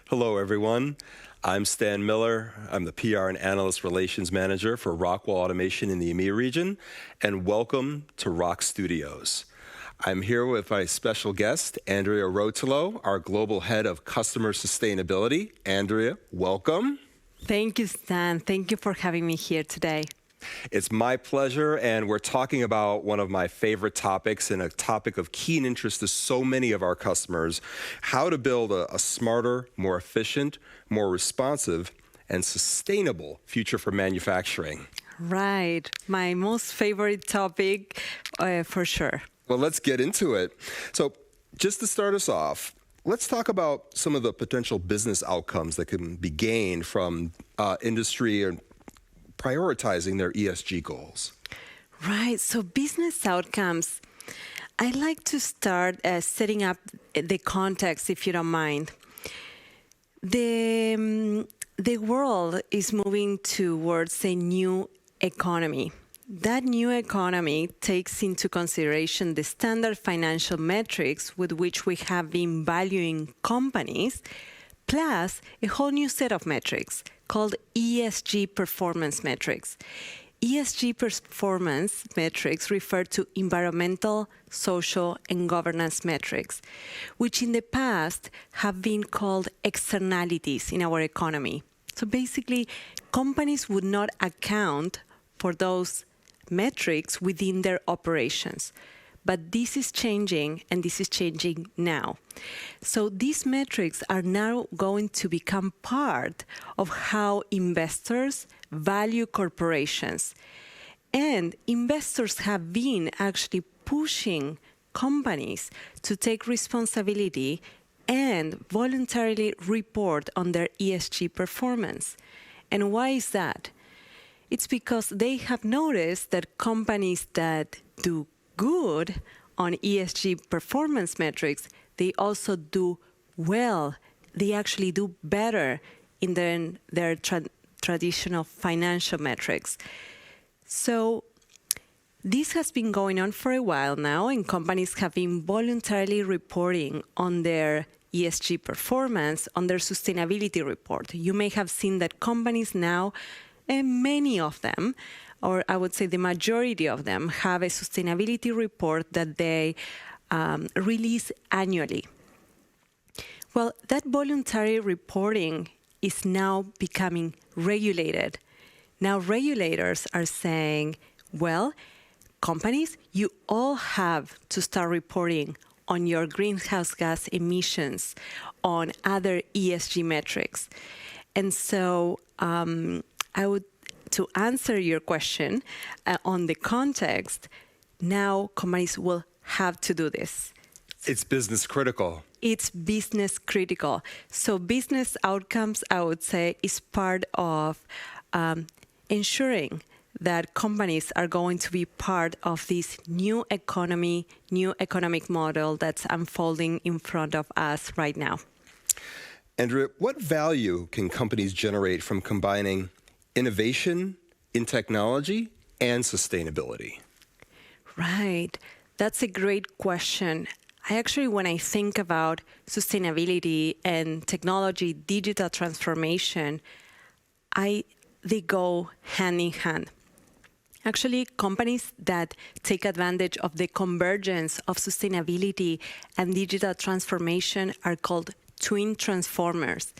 Hello, everyone. I'm Stan Miller. I'm the PR and Analyst Relations Manager for Rockwell Automation in the EMEA region, and welcome to Rock Studios. I'm here with my special guest, Andrea Ruotolo, our Global Head of Customer Sustainability. Andrea, welcome. Thank you, Stan. Thank you for having me here today. It's my pleasure, and we're talking about one of my favorite topics and a topic of keen interest to so many of our customers, how to build a smarter, more efficient, more responsive, and sustainable future for manufacturing. Right. My most favorite topic, for sure. Well, let's get into it. So just to start us off, let's talk about some of the potential business outcomes that can be gained from industry and prioritizing their ESG goals. Right. So business outcomes, I like to start setting up the context, if you don't mind. The world is moving towards a new economy. That new economy takes into consideration the standard financial metrics with which we have been valuing companies, plus a whole new set of metrics called ESG performance metrics. ESG performance metrics refer to environmental, social, and governance metrics, which in the past have been called externalities in our economy. So basically, companies would not account for those metrics within their operations. But this is changing, and this is changing now. So these metrics are now going to become part of how investors value corporations. And investors have been actually pushing companies to take responsibility and voluntarily report on their ESG performance. And why is that? It's because they have noticed that companies that do good on ESG performance metrics, they also do well. They actually do better in their traditional financial metrics. So this has been going on for a while now, and companies have been voluntarily reporting on their ESG performance on their sustainability report. You may have seen that companies now, and many of them, or I would say the majority of them, have a sustainability report that they release annually. Well, that voluntary reporting is now becoming regulated. Now regulators are saying, well, companies, you all have to start reporting on your greenhouse gas emissions, on other ESG metrics. And so to answer your question on the context, now companies will have to do this. It's business critical. It's business critical. So business outcomes, I would say, is part of ensuring that companies are going to be part of this new economy, new economic model that's unfolding in front of us right now. Andrea, what value can companies generate from combining innovation in technology and sustainability? Right. That's a great question. When I think about sustainability and technology, digital transformation, they go hand in hand. Actually, companies that take advantage of the convergence of sustainability and digital transformation are called twin transformers.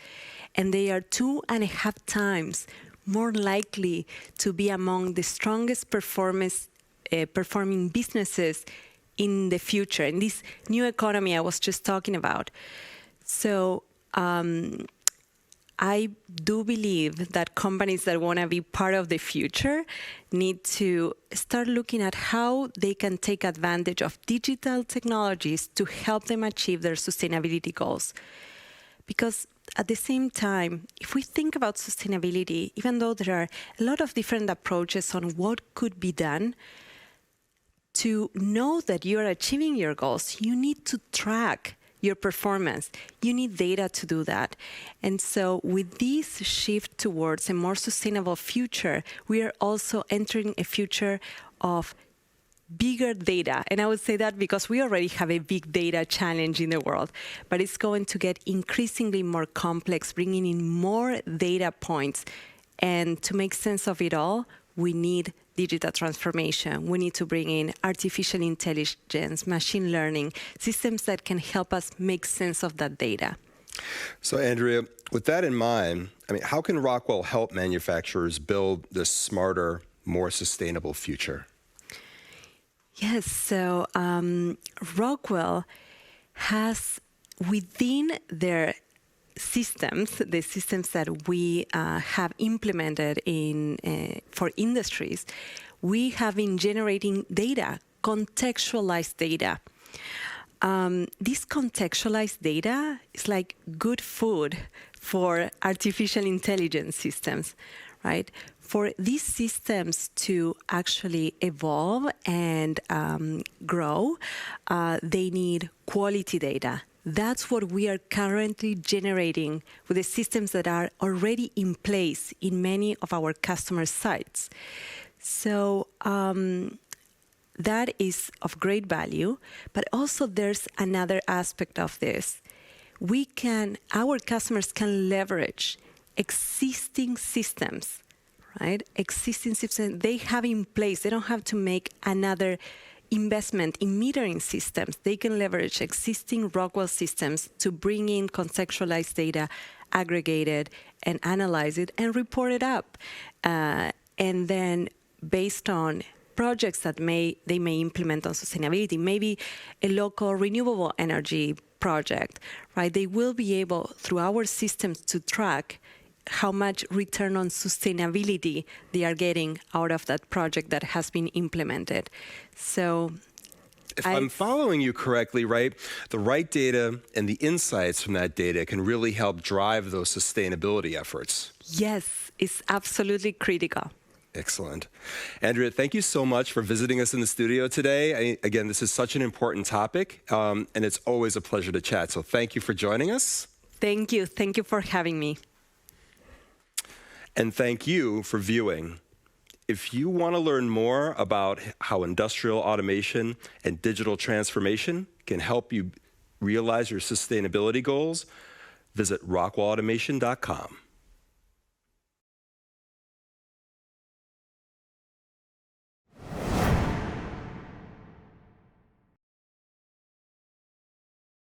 And they are 2.5 times more likely to be among the strongest performing businesses in the future, in this new economy I was just talking about. So I do believe that companies that want to be part of the future need to start looking at how they can take advantage of digital technologies to help them achieve their sustainability goals. Because at the same time, if we think about sustainability, even though there are a lot of different approaches on what could be done, to know that you are achieving your goals, you need to track your performance. You need data to do that. And so with this shift towards a more sustainable future, we are also entering a future of bigger data. And I would say that because we already have a big data challenge in the world, but it's going to get increasingly more complex, bringing in more data points. And to make sense of it all, we need digital transformation. We need to bring in artificial intelligence, machine learning, systems that can help us make sense of that data. So, Andrea, with that in mind, how can Rockwell help manufacturers build this smarter, more sustainable future? Yes, so Rockwell has within their systems, the systems that we have implemented for industries, we have been generating data, contextualized data. This contextualized data is like good food for artificial intelligence systems, right? For these systems to actually evolve and grow, they need quality data. That's what we are currently generating with the systems that are already in place in many of our customer sites. So that is of great value, but also there's another aspect of this. Our customers can leverage existing systems, right? Existing systems they have in place. They don't have to make another investment in metering systems. They can leverage existing Rockwell systems to bring in contextualized data, aggregate it, and analyze it, and report it up. And then based on projects that they may implement on sustainability, maybe a local renewable energy project, right? They will be able, through our systems, to track how much return on sustainability they are getting out of that project that has been implemented. So if I'm following you correctly, right, the right data and the insights from that data can really help drive those sustainability efforts. Yes, it's absolutely critical. Excellent. Andrea, thank you so much for visiting us in the studio today. Again, this is such an important topic, and it's always a pleasure to chat. So thank you for joining us. Thank you. Thank you for having me. And thank you for viewing. If you want to learn more about how industrial automation and digital transformation can help you realize your sustainability goals, visit rockwellautomation.com.